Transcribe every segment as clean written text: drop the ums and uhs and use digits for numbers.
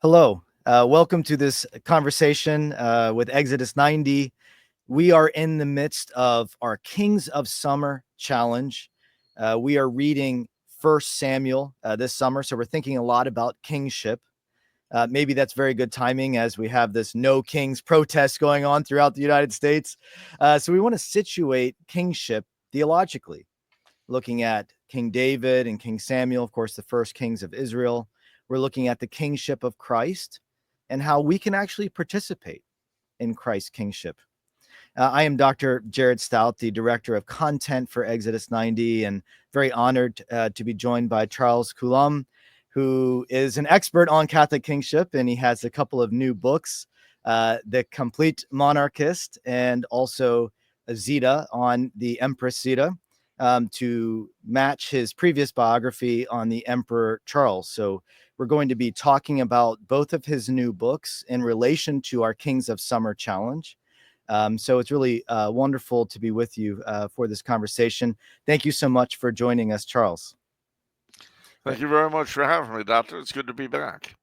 Hello. Welcome to this conversation with Exodus 90. We are in the midst of our Kings of Summer challenge. We are reading 1 Samuel this summer, so we're thinking a lot about kingship. Maybe that's very good timing as we have this No Kings protest going on throughout the United States. So we want to situate kingship theologically, looking at King David and King Samuel, of course, the first kings of Israel. We're looking at the kingship of Christ and how we can actually participate in Christ's kingship. I am Dr. Jared Staudt, the director of content for Exodus 90, and very honored to be joined by Charles Coulombe, who is an expert on Catholic kingship, and he has a couple of new books, The Complete Monarchist and also Zita on the Empressita, to match his previous biography on the Emperor Charles. So we're going to be talking about both of his new books in relation to our Kings of Summer challenge. So it's really wonderful to be with you for this conversation. Thank you so much for joining us, Charles. Thank you very much for having me, Doctor. It's good to be back.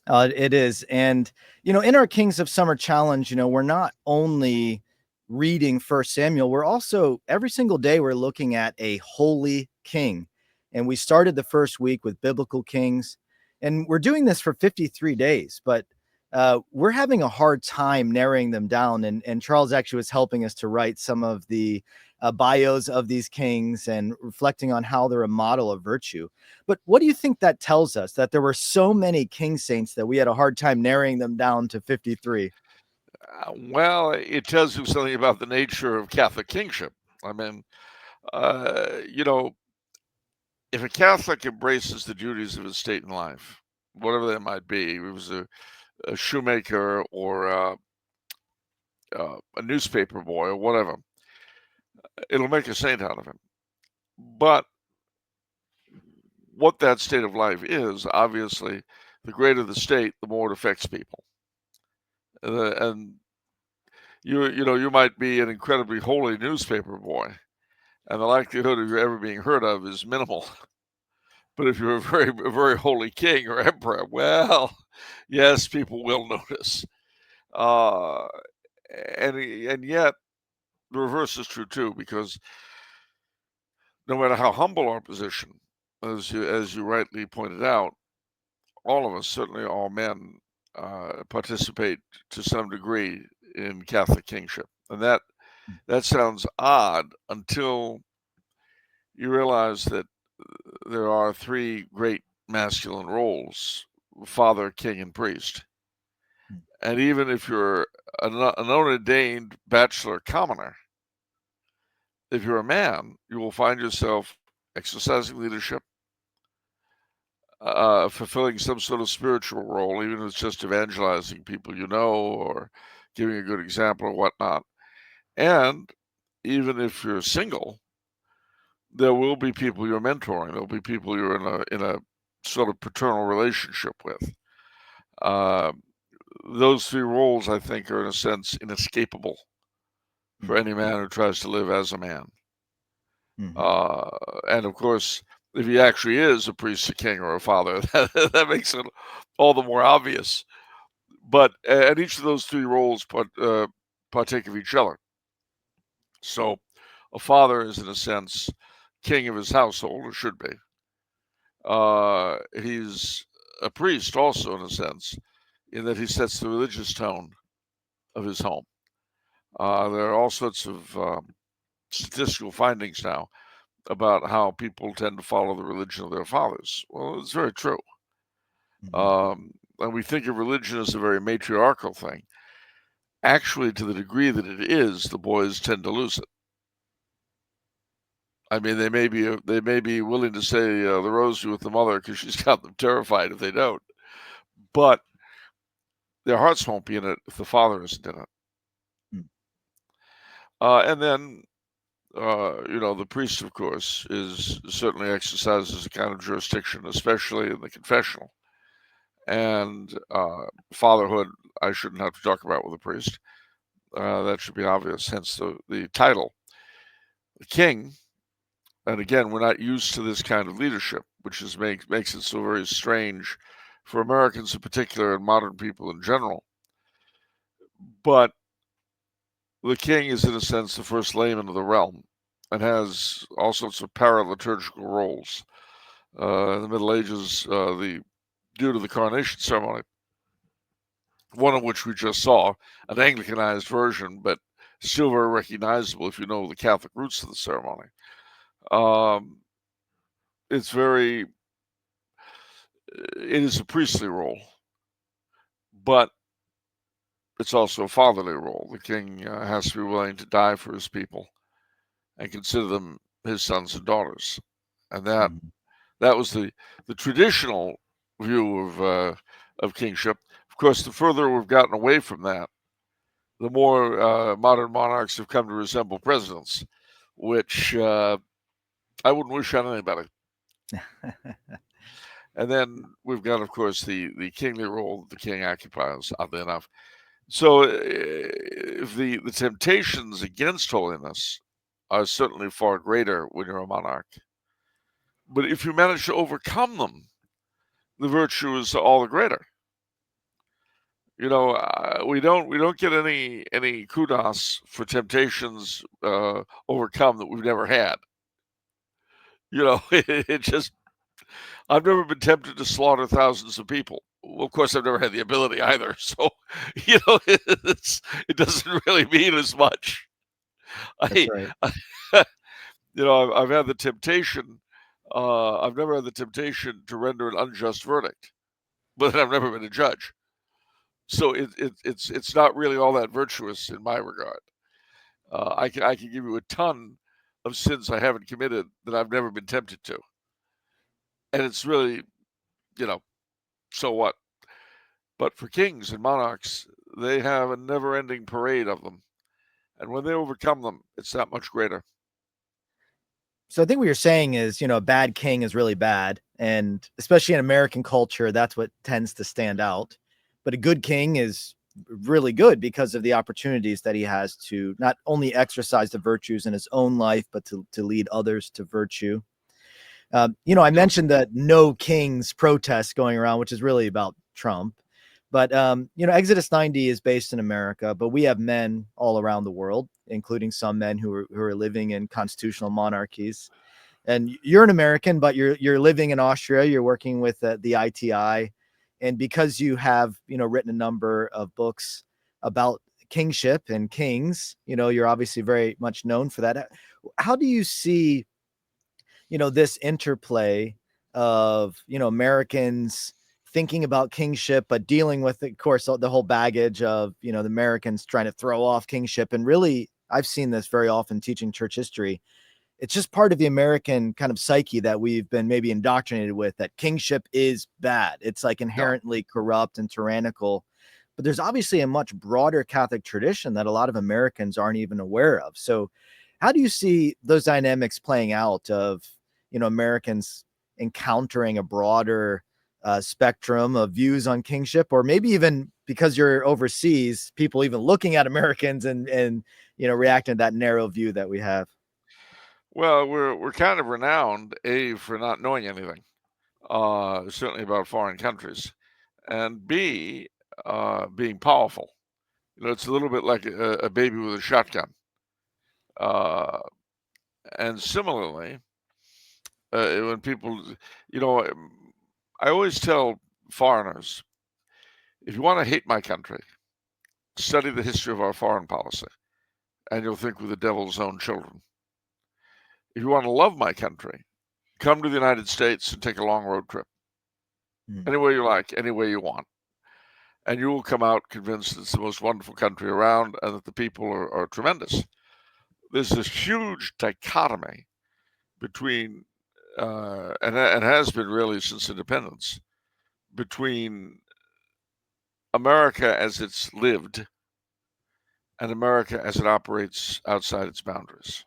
It is. And, in our Kings of Summer challenge, we're not only reading 1 Samuel, we're also every single day we're looking at a holy king. And we started the first week with biblical kings. And we're doing this for 53 days, but we're having a hard time narrowing them down. And Charles actually was helping us to write some of the bios of these kings and reflecting on how they're a model of virtue. But what do you think that tells us, that there were so many king saints that we had a hard time narrowing them down to 53? Well, it tells you something about the nature of Catholic kingship. I mean, if a Catholic embraces the duties of his state in life, whatever that might be, he was a shoemaker or a newspaper boy or whatever, it'll make a saint out of him. But what that state of life is, obviously, the greater the state, the more it affects people. And you might be an incredibly holy newspaper boy, and the likelihood of you ever being heard of is minimal. But if you're a very holy king or emperor, well, yes, people will notice. And yet the reverse is true too, because no matter how humble our position, as you rightly pointed out, all of us, certainly all men, participate to some degree in Catholic kingship, and that sounds odd until you realize that there are three great masculine roles: father, king, and priest. And even if you're an unordained bachelor commoner, if you're a man, you will find yourself exercising leadership, fulfilling some sort of spiritual role, even if it's just evangelizing people you know or giving a good example or whatnot. And even if you're single, there will be people you're mentoring. There'll be people you're in a sort of paternal relationship with. Those three roles, I think, are in a sense inescapable for any man who tries to live as a man. And of course, if he actually is a priest, a king, or a father, that makes it all the more obvious. But and each of those three roles partake of each other. So a father is, in a sense, king of his household, or should be. He's a priest also, in a sense, in that he sets the religious tone of his home. There are all sorts of statistical findings now about how people tend to follow the religion of their fathers. Well, it's very true. And we think of religion as a very matriarchal thing. Actually, to the degree that it is, the boys tend to lose it. I mean, they may be willing to say the rosary with the mother because she's got them terrified if they don't, but their hearts won't be in it if the father isn't in it. And then, the priest, of course, is certainly exercises a kind of jurisdiction, especially in the confessional. And fatherhood, I shouldn't have to talk about with a priest. That should be obvious, hence the title. The king, and again, we're not used to this kind of leadership, which makes it so very strange for Americans in particular and modern people in general. But the king is, in a sense, the first layman of the realm and has all sorts of paraliturgical roles. In the Middle Ages, due to the coronation ceremony, one of which we just saw, an Anglicanized version, but still very recognizable if you know the Catholic roots of the ceremony. It is a priestly role, but it's also a fatherly role. The king has to be willing to die for his people and consider them his sons and daughters. And that was the traditional view of kingship. Of course, the further we've gotten away from that, the more modern monarchs have come to resemble presidents, which I wouldn't wish on anybody. And then we've got, of course, the kingly role that the king occupies, oddly enough. So if the temptations against holiness are certainly far greater when you're a monarch. But if you manage to overcome them, the virtue is all the greater. We don't get any kudos for temptations overcome that we've never had. It just, I've never been tempted to slaughter thousands of people. Well, of course, I've never had the ability either. So, it doesn't really mean as much. That's right. I've had the temptation. I've never had the temptation to render an unjust verdict, but I've never been a judge. So it's not really all that virtuous in my regard. I can give you a ton of sins I haven't committed that I've never been tempted to, and it's really, so what? But for kings and monarchs, they have a never-ending parade of them, and when they overcome them, it's that much greater. So I think what you're saying is, a bad king is really bad. And especially in American culture, that's what tends to stand out. But a good king is really good because of the opportunities that he has to not only exercise the virtues in his own life, but to lead others to virtue. I mentioned the No Kings protest going around, which is really about Trump. But, Exodus 90 is based in America, but we have men all around the world, including some men who are living in constitutional monarchies. And you're an American, but you're living in Austria. You're working with the ITI. And because you have, written a number of books about kingship and kings, you're obviously very much known for that. How do you see, this interplay of, Americans thinking about kingship, but dealing with, of course, the whole baggage of, the Americans trying to throw off kingship? And really, I've seen this very often teaching church history. It's just part of the American kind of psyche that we've been maybe indoctrinated with, that kingship is bad. It's like inherently corrupt and tyrannical. But there's obviously a much broader Catholic tradition that a lot of Americans aren't even aware of. So how do you see those dynamics playing out of, Americans encountering a broader spectrum of views on kingship, or maybe even because you're overseas, people even looking at Americans and reacting to that narrow view that we have? Well, we're kind of renowned, A, for not knowing anything, certainly about foreign countries, and B, being powerful. It's a little bit like a baby with a shotgun. And similarly, when people, I always tell foreigners, if you want to hate my country, study the history of our foreign policy, and you'll think we're the devil's own children. If you want to love my country, come to the United States and take a long road trip. Anywhere you like, anywhere you want. And you will come out convinced it's the most wonderful country around and that the people are tremendous. There's this huge dichotomy between, and has been really since independence, between America as it's lived and America as it operates outside its boundaries.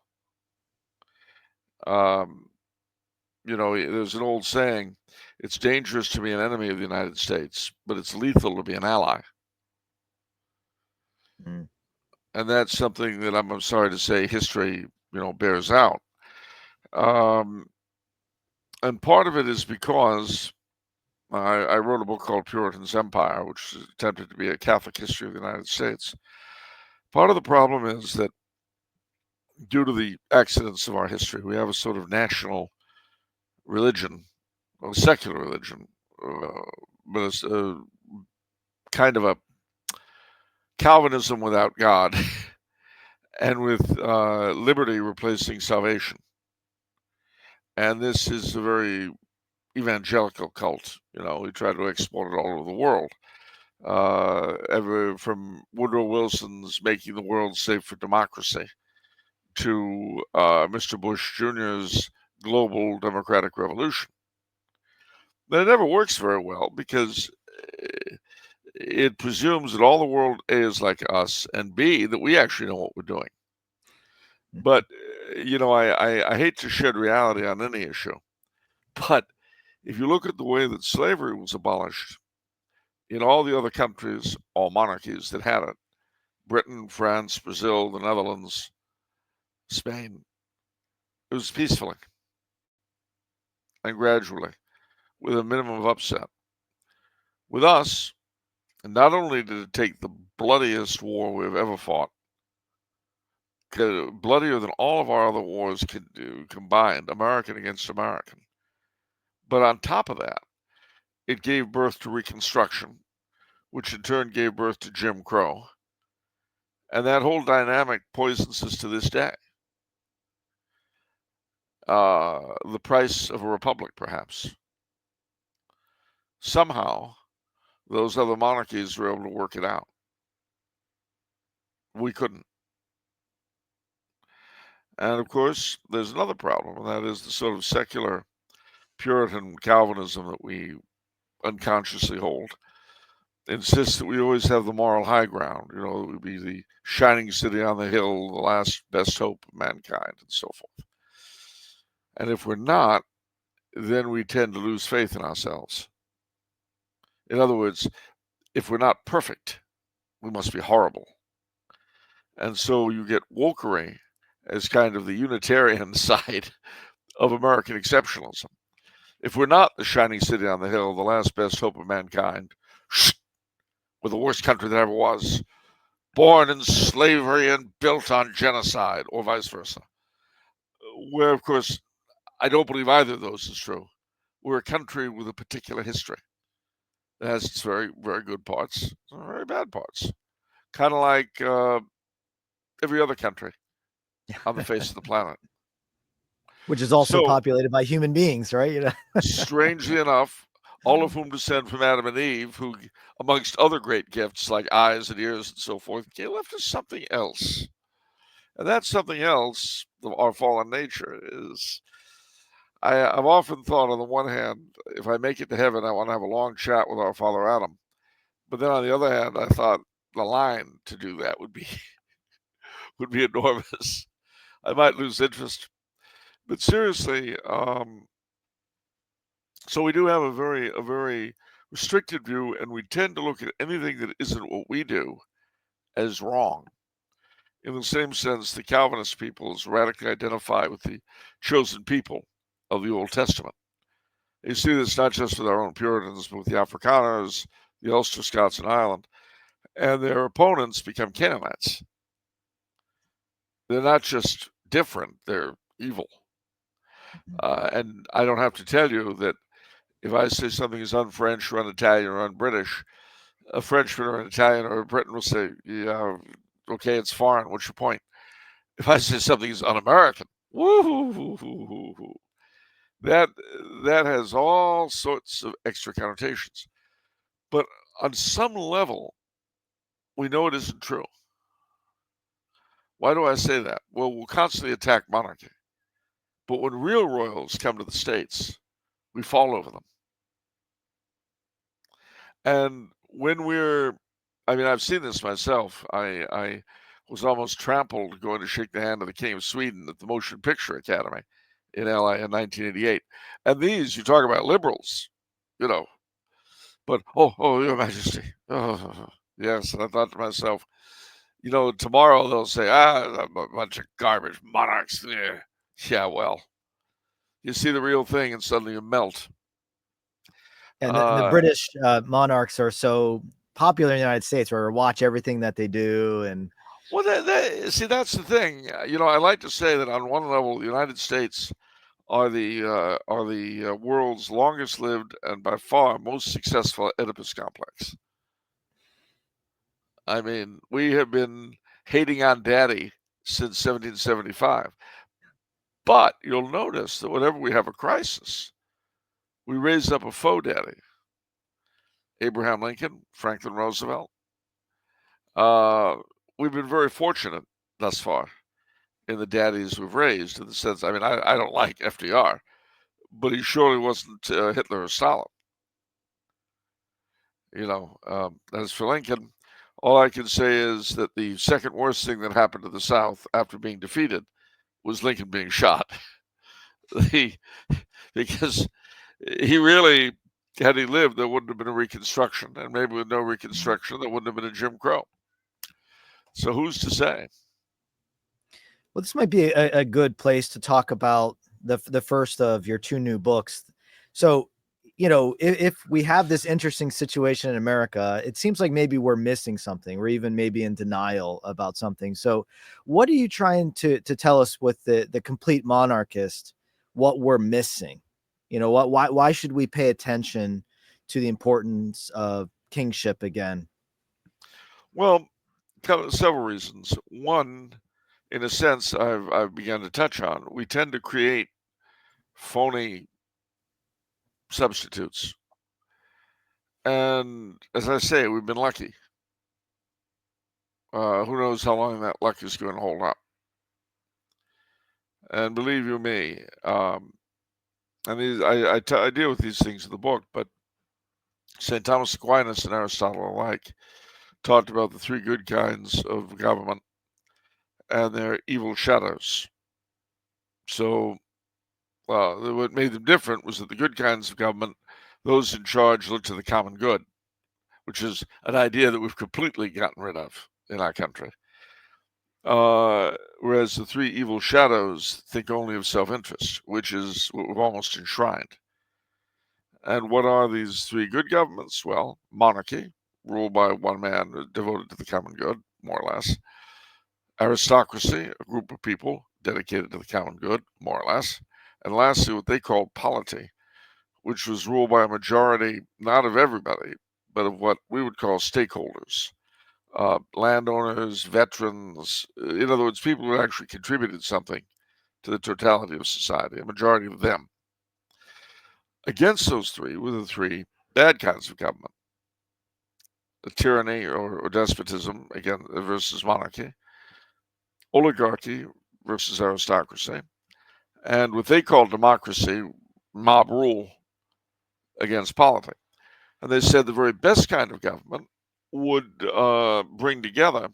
There's an old saying, it's dangerous to be an enemy of the United States, but it's lethal to be an ally. And that's something that I'm sorry to say history, bears out. And part of it is because I wrote a book called Puritan's Empire, which attempted to be a Catholic history of the United States. Part of the problem is that due to the accidents of our history, we have a sort of national religion, a secular religion, but it's kind of a Calvinism without God, and with liberty replacing salvation. And this is a very evangelical cult. We try to export it all over the world. From Woodrow Wilson's Making the World Safe for Democracy to Mr. Bush Jr.'s Global Democratic Revolution. But it never works very well because it presumes that all the world A is like us, and B, that we actually know what we're doing. But, I hate to shed reality on any issue. But if you look at the way that slavery was abolished in all the other countries, all monarchies that had it, Britain, France, Brazil, the Netherlands, Spain, it was peacefully and gradually with a minimum of upset. With us, not only did it take the bloodiest war we've ever fought, bloodier than all of our other wars combined, American against American, but on top of that, it gave birth to Reconstruction, which in turn gave birth to Jim Crow. And that whole dynamic poisons us to this day. The price of a republic, perhaps. Somehow, those other monarchies were able to work it out. We couldn't. And of course, there's another problem, and that is the sort of secular Puritan Calvinism that we unconsciously hold. Insists that we always have the moral high ground. It would be the shining city on the hill, the last best hope of mankind, and so forth. And if we're not, then we tend to lose faith in ourselves. In other words, if we're not perfect, we must be horrible. And so you get wokery as kind of the Unitarian side of American exceptionalism. If we're not the shining city on the hill, the last best hope of mankind, we're the worst country that ever was, born in slavery and built on genocide, or vice versa. Where, of course, I don't believe either of those is true. We're a country with a particular history. It has its very, very good parts, and very bad parts. Kind of like every other country on the face of the planet. Which is also populated by human beings, right? Strangely enough, all of whom descend from Adam and Eve, who, amongst other great gifts like eyes and ears and so forth, left us something else. And that something else, our fallen nature, is... I've often thought, on the one hand, if I make it to heaven, I want to have a long chat with our Father Adam. But then on the other hand, I thought the line to do that would be enormous. I might lose interest. But seriously, so we do have a very restricted view, and we tend to look at anything that isn't what we do as wrong. In the same sense, the Calvinist peoples radically identify with the chosen people of the Old Testament. You see this not just with our own Puritans, but with the Afrikaners, the Ulster Scots in Ireland, and their opponents become Canaanites. They're not just different, they're evil. And I don't have to tell you that if I say something is un-French or un-Italian or un-British, a Frenchman or an Italian or a Briton will say, yeah, okay, it's foreign. What's your point? If I say something is un-American, woo-hoo-hoo-hoo-hoo-hoo, that has all sorts of extra connotations. But on some level, we know it isn't true. Why do I say that? Well, we'll constantly attack monarchy. But when real royals come to the States, we fall over them. And when I've seen this myself. I was almost trampled going to shake the hand of the King of Sweden at the Motion Picture Academy in LA in 1988. And these, you talk about liberals, but, oh, Your Majesty. Oh, yes. And I thought to myself, tomorrow they'll say, a bunch of garbage monarchs. Yeah, well, you see the real thing and suddenly you melt. And the British monarchs are so popular in the United States, where we watch everything that they do. And well, see, that's the thing. I like to say that on one level, the United States are the world's longest lived and by far most successful Oedipus complex. I mean, we have been hating on Daddy since 1775. But you'll notice that whenever we have a crisis, we raise up a faux daddy. Abraham Lincoln, Franklin Roosevelt. We've been very fortunate thus far in the daddies we've raised, in the sense, I mean, I don't like FDR, but he surely wasn't Hitler or Stalin. As for Lincoln, all I can say is that the second worst thing that happened to the South after being defeated was Lincoln being shot. Because he really, had he lived, there wouldn't have been a Reconstruction, and maybe with no Reconstruction, there wouldn't have been a Jim Crow. So who's to say? Well, this might be a good place to talk about the first of your two new books. So, if we have this interesting situation in America, it seems like maybe we're missing something. We're even maybe in denial about something. So what are you trying to tell us with the Complete Monarchist, what we're missing? Why should we pay attention to the importance of kingship again? Well, several reasons. One, in a sense, I've begun to touch on, we tend to create phony substitutes. And as I say, we've been lucky. Who knows how long that luck is going to hold up? And believe you me, and I deal with these things in the book, but St. Thomas Aquinas and Aristotle alike talked about the three good kinds of government and their evil shadows. So what made them different was that the good kinds of government, those in charge look to the common good, which is an idea that we've completely gotten rid of in our country. Whereas the three evil shadows think only of self-interest, which is what we've almost enshrined. And what are these three good governments? Well, monarchy, ruled by one man devoted to the common good, more or less. Aristocracy, a group of people dedicated to the common good, more or less. And lastly, what they called polity, which was ruled by a majority, not of everybody, but of what we would call stakeholders. Landowners, veterans, in other words, people who actually contributed something to the totality of society, a majority of them. Against those three were the three bad kinds of government. The tyranny or despotism, again, versus monarchy, oligarchy versus aristocracy, and what they call democracy, mob rule, against polity. And they said the very best kind of government would bring together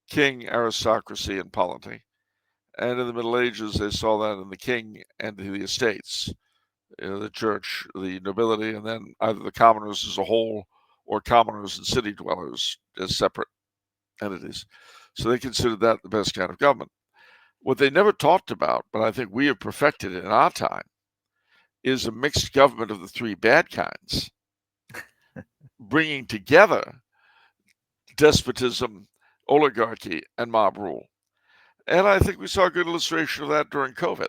king, aristocracy, and polity. And in the Middle Ages, they saw that in the king and the estates, the church, the nobility, and then either the commoners as a whole or commoners and city dwellers as separate entities. So they considered that the best kind of government. What they never talked about, but I think we have perfected it in our time, is a mixed government of the three bad kinds, bringing together despotism, oligarchy, and mob rule. And I think we saw a good illustration of that during COVID,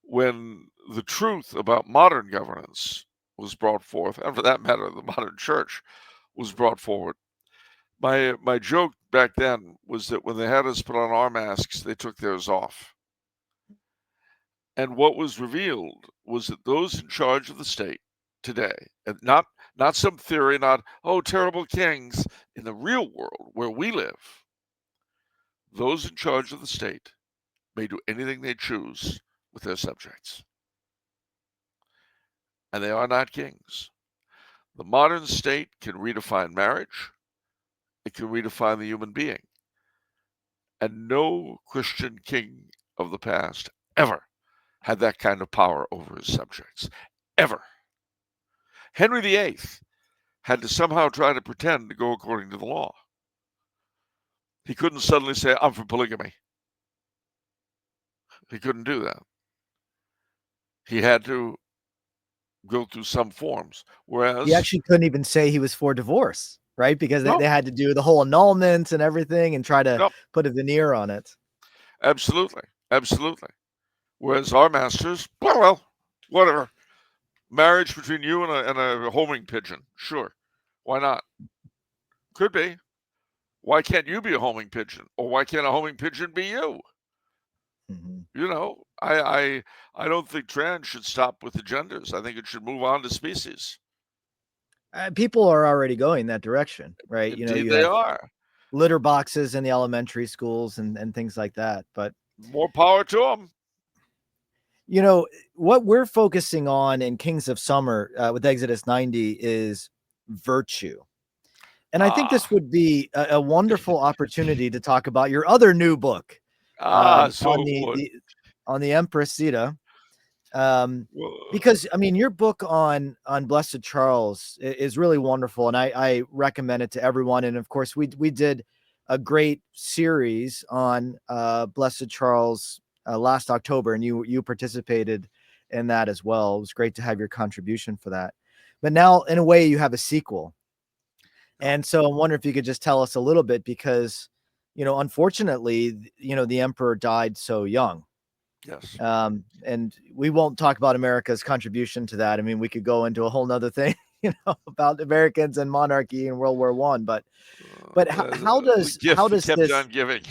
when the truth about modern governance was brought forth, and for that matter, the modern church was brought forward. My joke back then was that when they had us put on our masks, they took theirs off. And what was revealed was that those in charge of the state today, and not some theory, not, oh, terrible kings, in the real world where we live, those in charge of the state may do anything they choose with their subjects. And they are not kings. The modern state can redefine marriage. It can redefine the human being. And no Christian king of the past ever had that kind of power over his subjects. Ever. Henry VIII had to somehow try to pretend to go according to the law. He couldn't suddenly say, I'm for polygamy. He couldn't do that. He had to go through some forms. Whereas He actually couldn't even say he was for divorce, right? Because no, they had to do the whole annulment and everything and try to no, put a veneer on it. absolutely, absolutely. Whereas our masters, well, whatever. Marriage between you and a homing pigeon, sure. Why not? Could be. Why can't you be a homing pigeon? Or why can't a homing pigeon be you? Mm-hmm. You know, I don't think trans should stop with the genders. I think it should move on to species. People are already going that direction, right? Indeed, You they have are. litter boxes in the elementary schools and things like that. But More power to them. What we're focusing on in Kings of Summer with Exodus 90 is virtue. And I think this Ah, would be a wonderful opportunity to talk about your other new book so on it would. the Empressita. Well, Because I mean, your book on Blessed Charles is really wonderful, and I recommend it to everyone. And of course, we did a great series on Blessed Charles last October, and you participated in that as well. It was great to have your contribution for that. But now, in a way, you have a sequel, and so I'm wondering if you could just tell us a little bit, because unfortunately, the emperor died so young. yes. And we won't talk about America's contribution to that. I mean, we could go into a whole nother thing, about Americans and monarchy in World War I. But The how gift that does kept this? on giving.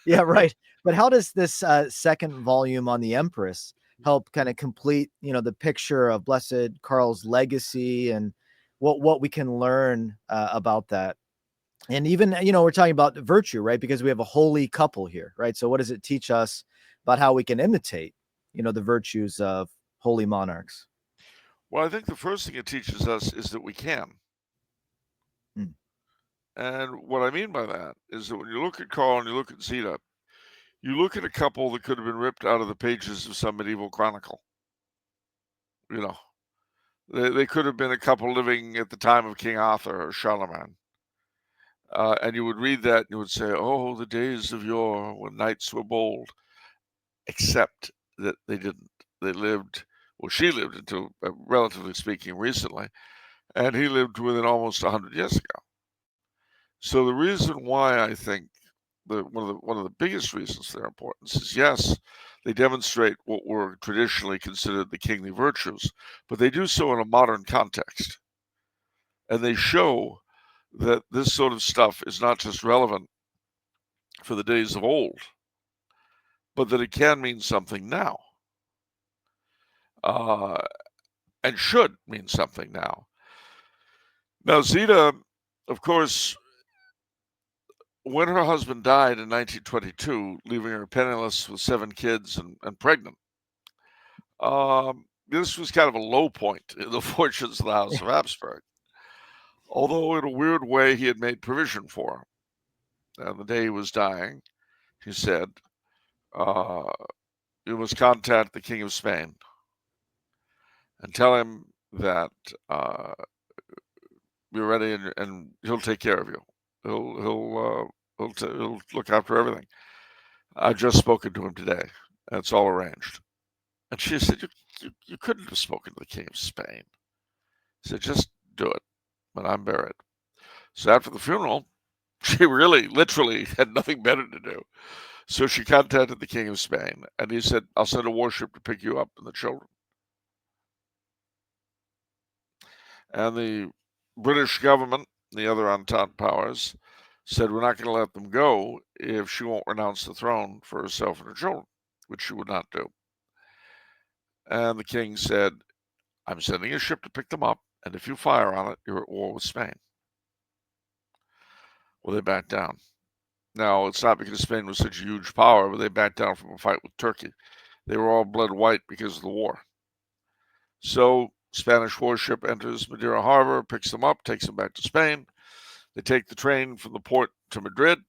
Yeah, right. But how does this second volume on the Empress help kind of complete, the picture of Blessed Karl's legacy and what we can learn about that? And even, we're talking about virtue, right? Because we have a holy couple here, right? So what does it teach us about how we can imitate, the virtues of holy monarchs? Well, I think the first thing it teaches us is that we can. Mm. And what I mean by that is that when you look at Karl and you look at Zita, you look at a couple that could have been ripped out of the pages of some medieval chronicle. You know, they could have been a couple living at the time of King Arthur or Charlemagne. And you would read that and you would say, oh, the days of yore when knights were bold. Except that they didn't. They lived, well, she lived until, relatively speaking, recently, and he lived within almost 100 years ago. So the reason why I think one of the biggest reasons for their importance is, yes, they demonstrate what were traditionally considered the kingly virtues, but they do so in a modern context. And they show that this sort of stuff is not just relevant for the days of old, but that it can mean something now, and should mean something now. Now, Zita, of course, when her husband died in 1922, leaving her penniless with 7 kids and pregnant, this was kind of a low point in the fortunes of the House of Habsburg. Although, in a weird way, he had made provision for her. And the day he was dying, he said, uh, you must contact the King of Spain and tell him that you're ready and he'll take care of you. He'll look after everything. I've just spoken to him today. And it's all arranged. And she said, you couldn't have spoken to the King of Spain. He said, just do it when I'm buried. So after the funeral, she really, literally had nothing better to do. So she contacted the King of Spain, and he said, I'll send a warship to pick you up and the children. And the British government, the other Entente powers, said, we're not going to let them go if she won't renounce the throne for herself and her children, which she would not do. And the king said, I'm sending a ship to pick them up, and if you fire on it, you're at war with Spain. Well, they backed down. Now, it's not because Spain was such a huge power, but they backed down from a fight with Turkey. They were all bled white because of the war. So, Spanish warship enters Madeira Harbor, picks them up, takes them back to Spain. They take the train from the port to Madrid,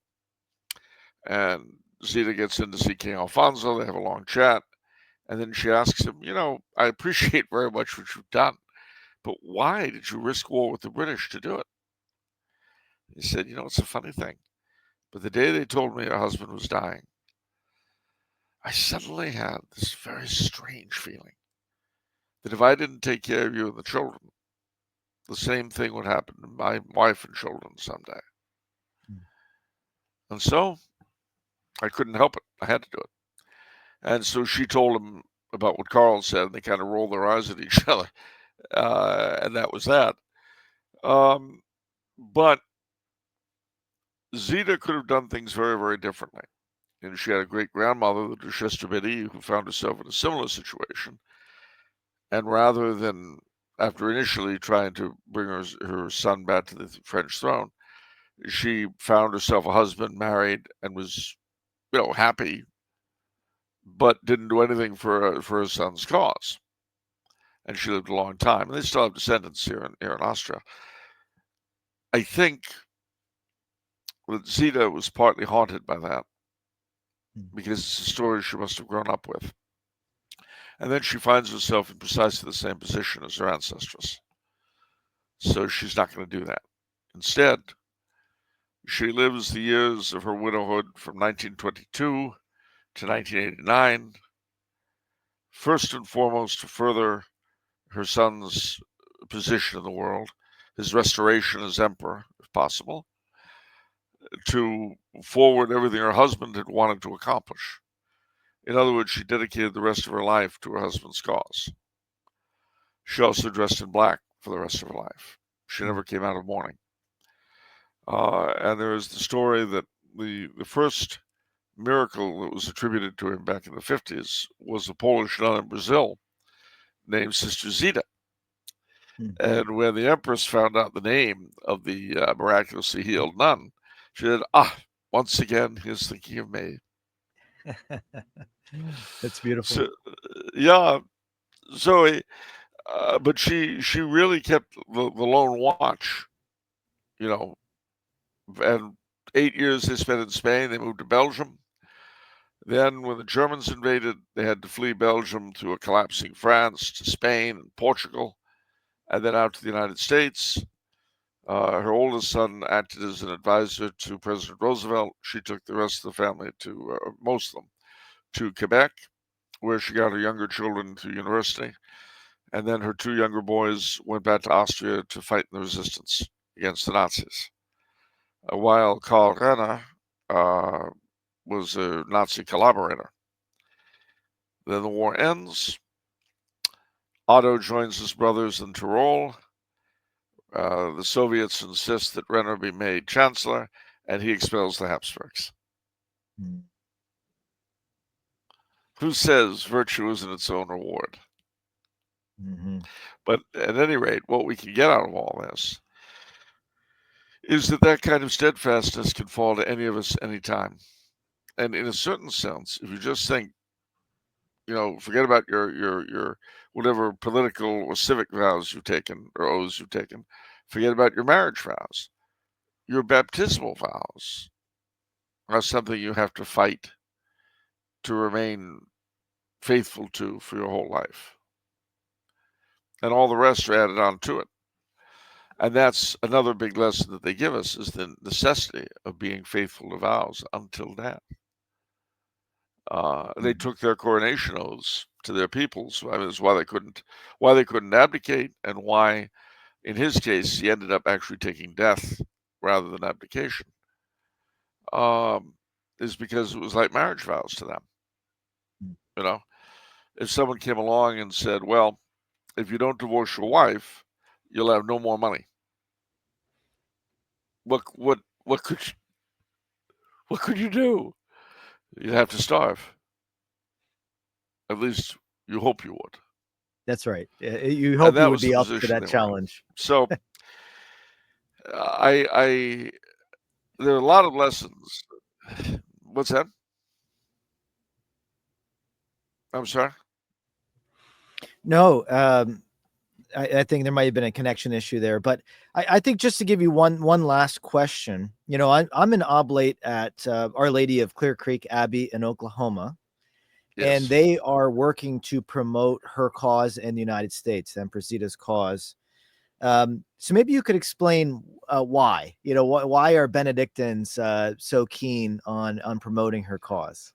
and Zita gets in to see King Alfonso. They have a long chat, and then she asks him, I appreciate very much what you've done, but why did you risk war with the British to do it? He said, it's a funny thing, but the day they told me her husband was dying, I suddenly had this very strange feeling that if I didn't take care of you and the children, the same thing would happen to my wife and children someday. And so I couldn't help it. I had to do it. And so she told him about what Carl said, and they kind of rolled their eyes at each other. And that was that. But Zita could have done things very, very differently. And she had a great grandmother, the Duchesse de Berry, who found herself in a similar situation. And rather than, after initially trying to bring her son back to the French throne, she found herself a husband, married, and was, happy, but didn't do anything for her son's cause. And she lived a long time. And they still have descendants here in Austria. I think that Zita was partly haunted by that because it's a story she must have grown up with. And then she finds herself in precisely the same position as her ancestress. So she's not going to do that. Instead, she lives the years of her widowhood from 1922 to 1989, first and foremost to further her son's position in the world, his restoration as emperor, if possible, to forward everything her husband had wanted to accomplish. In other words, she dedicated the rest of her life to her husband's cause. She also dressed in black for the rest of her life. She never came out of mourning. And there is the story that the first miracle that was attributed to him back in the 50s was a Polish nun in Brazil named Sister Zita. And when the Empress found out the name of the miraculously healed nun, she said, once again, he is thinking of me. That's beautiful. So, yeah. So, but she really kept the lone watch, and 8 years they spent in Spain. They moved to Belgium. Then when the Germans invaded, they had to flee Belgium to a collapsing France, to Spain and Portugal, and then out to the United States. Her oldest son acted as an advisor to President Roosevelt. She took the rest of the family most of them, to Quebec, where she got her younger children to university. And then her 2 younger boys went back to Austria to fight in the resistance against the Nazis. While Karl Renner was a Nazi collaborator. Then the war ends. Otto joins his brothers in Tyrol. The Soviets insist that Renner be made chancellor, and he expels the Habsburgs. Who says virtue isn't its own reward? But at any rate, what we can get out of all this is that kind of steadfastness can fall to any of us anytime. And in a certain sense, if you just think, forget about your whatever political or civic vows you've taken or oaths you've taken, forget about your marriage vows. Your baptismal vows are something you have to fight to remain faithful to for your whole life. And all the rest are added on to it. And that's another big lesson that they give us, is the necessity of being faithful to vows until death. They took their coronation oaths to their peoples. I mean, that's why they couldn't abdicate, and why, in his case, he ended up actually taking death rather than abdication. Is because it was like marriage vows to them. If someone came along and said, "Well, if you don't divorce your wife, you'll have no more money," what could you do? You'd have to starve. At least you hope you would. That's right. You hope you would be up to that challenge. So there are a lot of lessons. What's that? I'm sorry? No, I think there might have been a connection issue there, but I think just to give you one last question, I'm an oblate at Our Lady of Clear Creek Abbey in Oklahoma. Yes. And they are working to promote her cause in the United States, Empressita's cause. So maybe you could explain why. Why are Benedictines so keen on promoting her cause?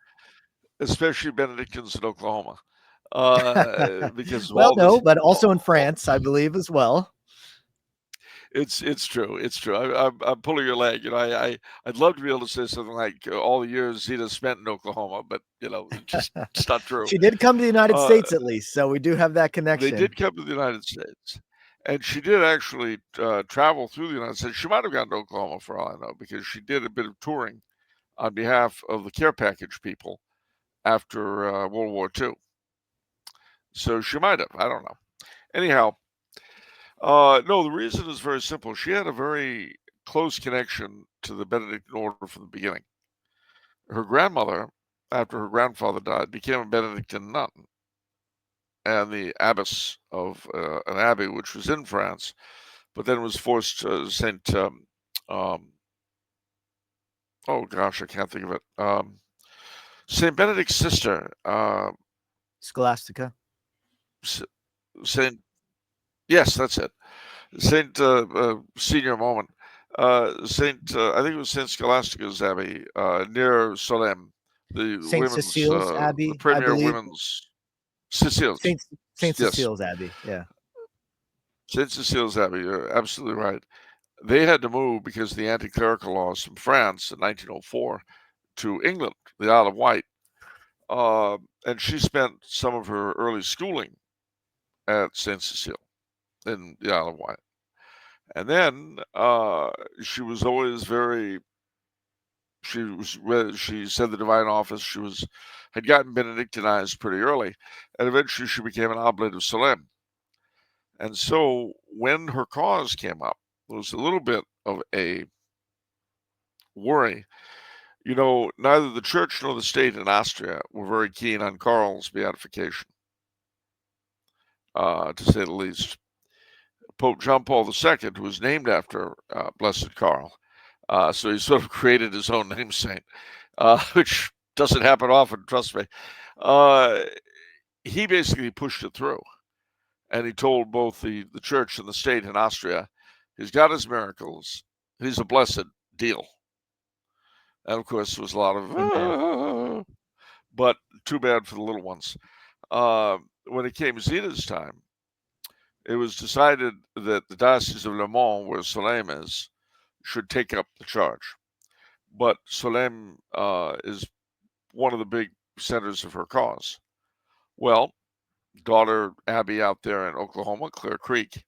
Especially Benedictines in Oklahoma. because of Well, all no, this. but also in France, I believe, as well. It's true. It's true. I'm pulling your leg. I'd love to be able to say something like all the years Zita spent in Oklahoma, but it's not true. She did come to the United Uh, States, at least, so we do have that they connection. did come to the United States, and she did actually travel through the United States. She might have gone to Oklahoma for all I know, because she did a bit of touring on behalf of the care package people after World War II. So she might have. I don't know. Anyhow, no, the reason is very simple. She had a very close connection to the Benedictine order from the beginning. Her grandmother, after her grandfather died, became a Benedictine nun and the abbess of an abbey which was in France, but then was forced to Saint. Oh gosh, I can't think of it. Saint Benedict's sister, Scholastica. Saint. Yes, that's it. Saint Senior Moment. Saint, I think it was Saint Scholastica's Abbey near Solesmes, the Saint women's, Cecile's the Abbey, I premier believe. women's. Cecile's. Saint Yes, Cecile's Abbey. Yeah. Saint Cecile's Abbey. You're absolutely right. They had to move because of the anti-clerical laws from France in 1904 to England, the Isle of Wight. And she spent some of her early schooling at Saint Cecile in the Isle of Wight. And then she was always very. She said the divine office. Had gotten Benedictinized pretty early, and eventually she became an oblate of Solesmes. And so when her cause came up, there was a little bit of a worry. Neither the church nor the state in Austria were very keen on Karl's beatification, to say the least. Pope John Paul II, who was named after Blessed Karl, so he sort of created his own name saint, which doesn't happen often, trust me. He basically pushed it through, and he told both the church and the state in Austria, he's got his miracles, he's a blessed deal. And of course, there was a lot of, but too bad for the little ones. When it came Zita's time, it was decided that the Diocese of Le Mans, where Solesmes is, should take up the charge. But Solesmes is one of the big centers of her cause. Well, daughter Abby out there in Oklahoma, Clear Creek,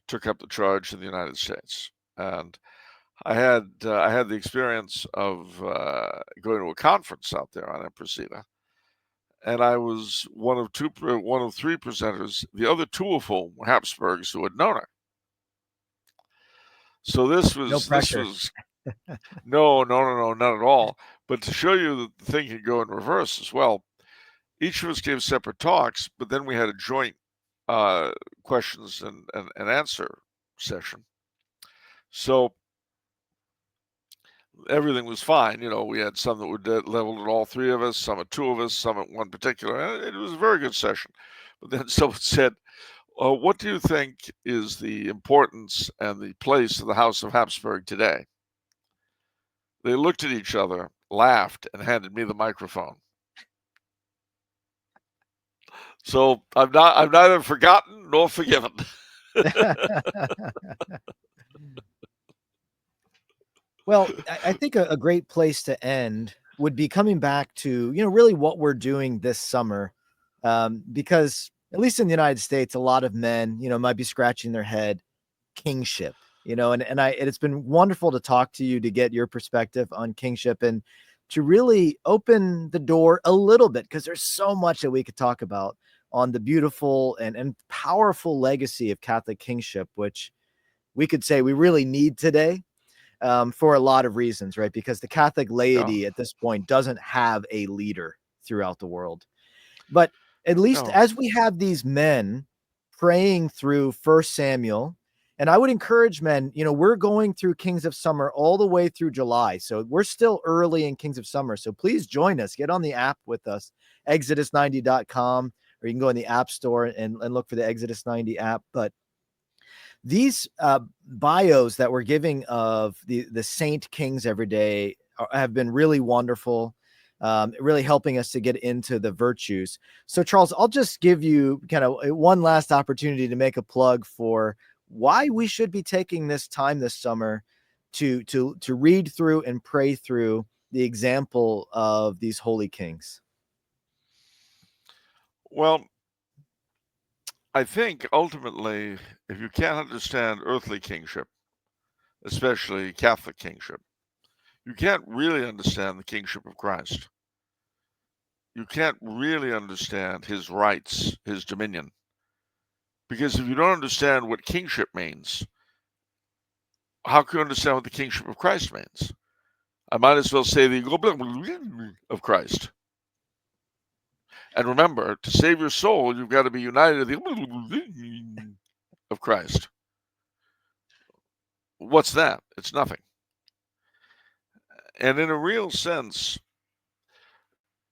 took up the charge in the United States. And I had the experience of going to a conference out there on Empressita, and I was one of three presenters, the other two of whom were Habsburgs who had known her. So this was no, not at all. But to show you that the thing can go in reverse as well, each of us gave separate talks, but then we had a joint questions and answer session. So everything was fine. We had some that were leveled at all three of us, some at two of us, some at one particular. And it was a very good session. But then someone said, what do you think is the importance and the place of the House of Habsburg today? They looked at each other, laughed, and handed me the microphone. So I'm neither forgotten nor forgiven. Well, I think a great place to end would be coming back to, really what we're doing this summer. Because at least in the United States, a lot of men, might be scratching their head, kingship, and it's been wonderful to talk to you, to get your perspective on kingship and to really open the door a little bit, because there's so much that we could talk about on the beautiful and powerful legacy of Catholic kingship, which we could say we really need today. For a lot of reasons, right? Because the Catholic laity at this point doesn't have a leader throughout the world. But at least as we have these men praying through 1 Samuel, and I would encourage men, we're going through Kings of Summer all the way through July. So we're still early in Kings of Summer. So please join us. Get on the app with us, exodus90.com, or you can go in the App Store and look for the Exodus 90 app. But these bios that we're giving of the saint kings every day have been really wonderful. really helping us to get into the virtues. So, Charles, I'll just give you kind of one last opportunity to make a plug for why we should be taking this time this summer to read through and pray through the example of these holy kings. Well, I think ultimately, if you can't understand earthly kingship, especially Catholic kingship, you can't really understand the kingship of Christ. You can't really understand his rights, his dominion. Because if you don't understand what kingship means, how can you understand what the kingship of Christ means? I might as well say the of Christ. And remember, to save your soul, you've got to be united to the of Christ. What's that? It's nothing. And in a real sense,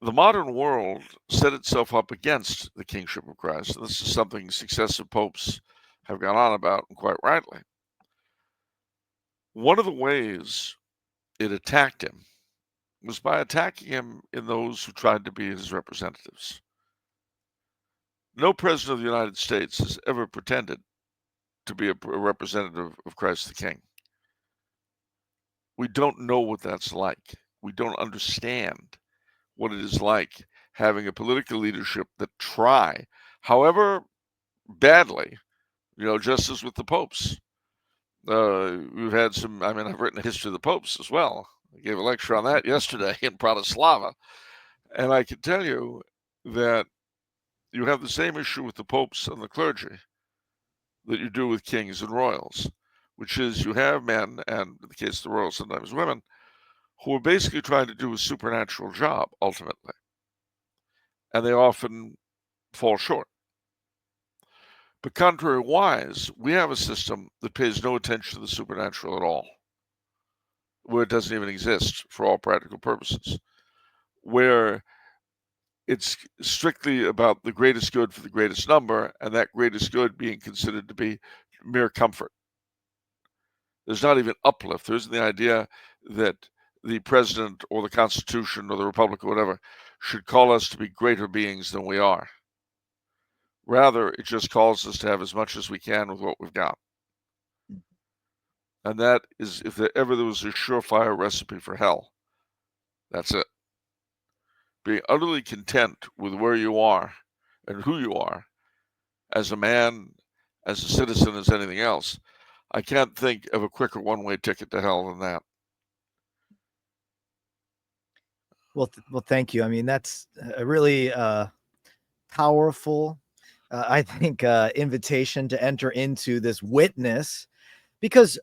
the modern world set itself up against the kingship of Christ. And this is something successive popes have gone on about, and quite rightly. One of the ways it attacked him was by attacking him in those who tried to be his representatives. No president of the United States has ever pretended to be a representative of Christ the King. We don't know what that's like. We don't understand what it is like having a political leadership that try, however badly, just as with the popes. We've had some, I've written a history of the popes as well. I gave a lecture on that yesterday in Bratislava. And I can tell you that you have the same issue with the popes and the clergy that you do with kings and royals, which is you have men, and in the case of the royals, sometimes women, who are basically trying to do a supernatural job, ultimately. And they often fall short. But contrariwise, we have a system that pays no attention to the supernatural at all, where it doesn't even exist for all practical purposes, where it's strictly about the greatest good for the greatest number, and that greatest good being considered to be mere comfort. There's not even uplift. There isn't the idea that the president or the Constitution or the Republic or whatever should call us to be greater beings than we are. Rather, it just calls us to have as much as we can with what we've got. And that is, if there ever was a surefire recipe for hell, that's it. Being utterly content with where you are and who you are as a man, as a citizen, as anything else. I can't think of a quicker one-way ticket to hell than that. Well, thank you. I mean, that's a really powerful, I think, invitation to enter into this witness, because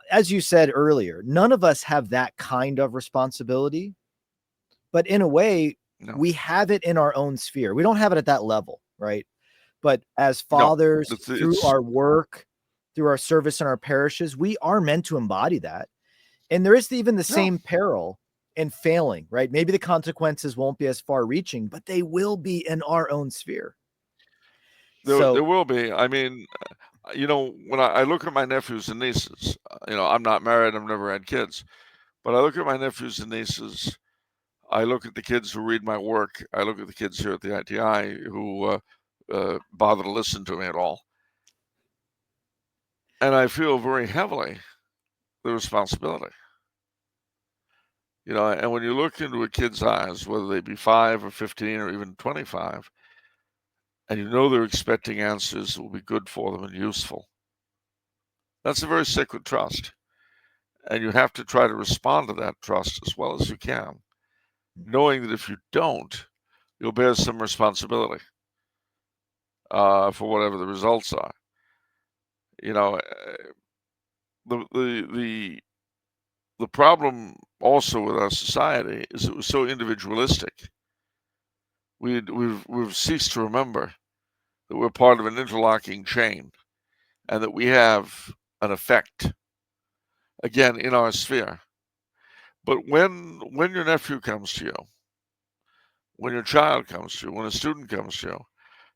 as you said earlier, none of us have that kind of responsibility, but in a way, No. we have it in our own sphere. We don't have it at that level, right? But as fathers, No, through our work, through our service in our parishes, we are meant to embody that. And there is even the same peril in failing, right? Maybe the consequences won't be as far reaching, but they will be in our own sphere. There will be. I mean, when I look at my nephews and nieces, I'm not married, I've never had kids, but I look at my nephews and nieces, I look at the kids who read my work, I look at the kids here at the ITI who bother to listen to me at all. And I feel very heavily the responsibility. And when you look into a kid's eyes, whether they be 5 or 15 or even 25, and you know they're expecting answers that will be good for them and useful, that's a very sacred trust. And you have to try to respond to that trust as well as you can, knowing that if you don't, you'll bear some responsibility for whatever the results are. The problem also with our society is it was so individualistic. We've ceased to remember that we're part of an interlocking chain, and that we have an effect, again, in our sphere. But when your nephew comes to you, when your child comes to you, when a student comes to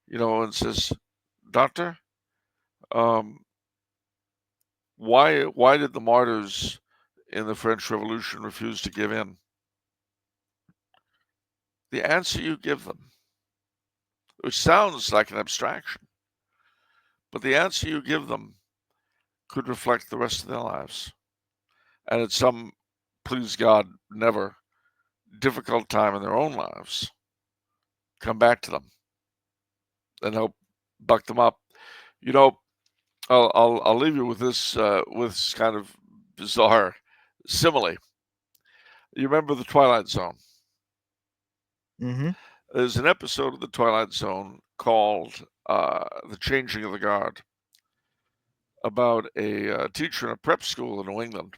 you, and says, "Doctor, why did the martyrs in the French Revolution refuse to give in?" the answer you give them, which sounds like an abstraction, but the answer you give them could reflect the rest of their lives. And at some, please God, never difficult time in their own lives, come back to them and help buck them up. You know, I'll leave you with this kind of bizarre simile. You remember the Twilight Zone? Mm-hmm. There's an episode of the Twilight Zone called "The Changing of the Guard," about a teacher in a prep school in New England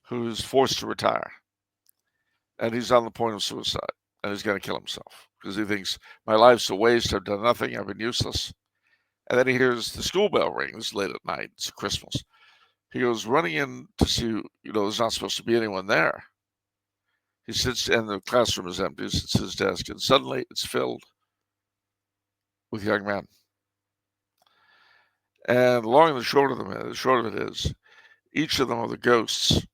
who's forced to retire, and he's on the point of suicide, and he's going to kill himself because he thinks my life's a waste. I've done nothing. I've been useless. And then he hears the school bell ring. It's late at night. It's Christmas. He goes running in to see, there's not supposed to be anyone there. He sits, and the classroom is empty. He sits at his desk, and suddenly it's filled with young men. And long and the short of it is, each of them are the ghosts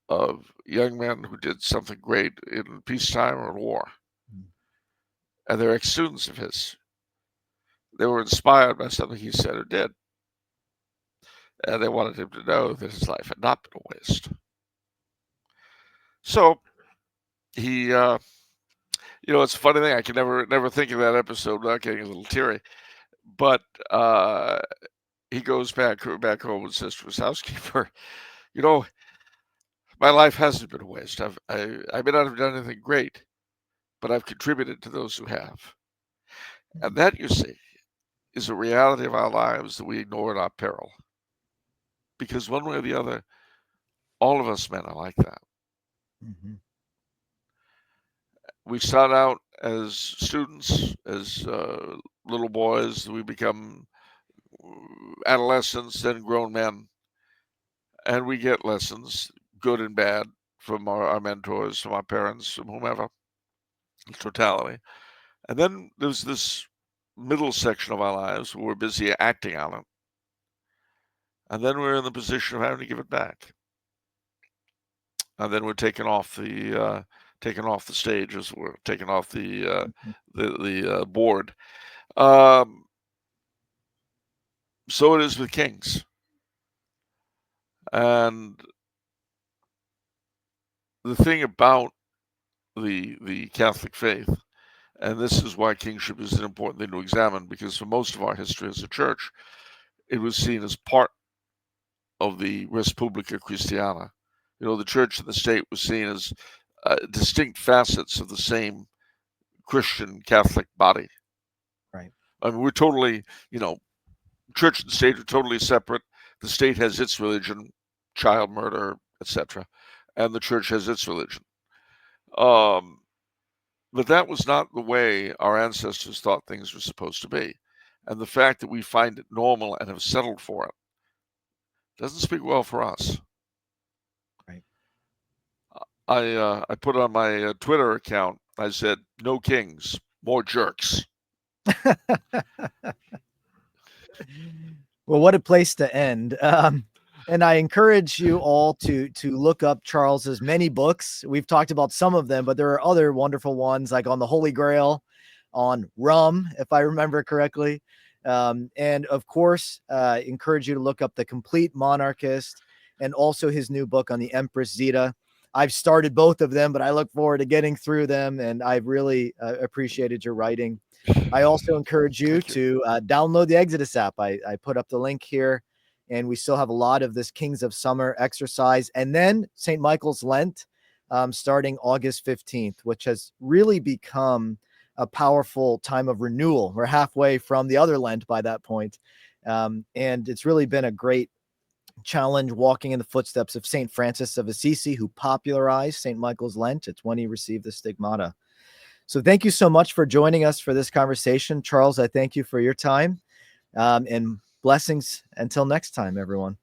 of young men who did something great in peacetime or in war. And they're ex-students of his. They were inspired by something he said or did. And they wanted him to know that his life had not been a waste. So he, it's a funny thing. I can never think of that episode without getting a little teary. But he goes back home and says to his housekeeper, my life hasn't been a waste. I may not have done anything great, but I've contributed to those who have. And that, you see, is a reality of our lives that we ignore at our peril. Because one way or the other, all of us men are like that. Mm-hmm. We start out as students, as little boys. We become adolescents, then grown men. And we get lessons, good and bad, from our mentors, from our parents, from whomever, in totality. And then there's this middle section of our lives where we're busy acting on it. And then we're in the position of having to give it back. And then we're taken off the stage, as we're taken off the board. So it is with kings. And the thing about the Catholic faith, and this is why kingship is an important thing to examine, because for most of our history as a church, it was seen as part of the res publica Christiana. The church and the state was seen as distinct facets of the same Christian Catholic body. Right. I mean, we're totally, church and state are totally separate. The state has its religion, child murder, etc., and the church has its religion. But that was not the way our ancestors thought things were supposed to be. And the fact that we find it normal and have settled for it doesn't speak well for us. Right. I put on my Twitter account, I said, no kings, more jerks. Well, what a place to end. And I encourage you all to look up Charles's many books. We've talked about some of them, but there are other wonderful ones, like on the Holy Grail, on rum, if I remember correctly. And of course, encourage you to look up The Complete Monarchist and also his new book on the Empress Zita. I've started both of them, but I look forward to getting through them, and I've really appreciated your writing. I also encourage you to download the Exodus app. I put up the link here, and we still have a lot of this Kings of Summer exercise. And then St. Michael's Lent starting August 15th, which has really become a powerful time of renewal. We're halfway from the other Lent by that point. And it's really been a great challenge, walking in the footsteps of St. Francis of Assisi, who popularized St. Michael's Lent. It's when he received the stigmata. So thank you so much for joining us for this conversation. Charles, I thank you for your time, and blessings until next time, everyone.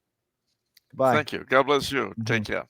Goodbye. Thank you. God bless you. Take care.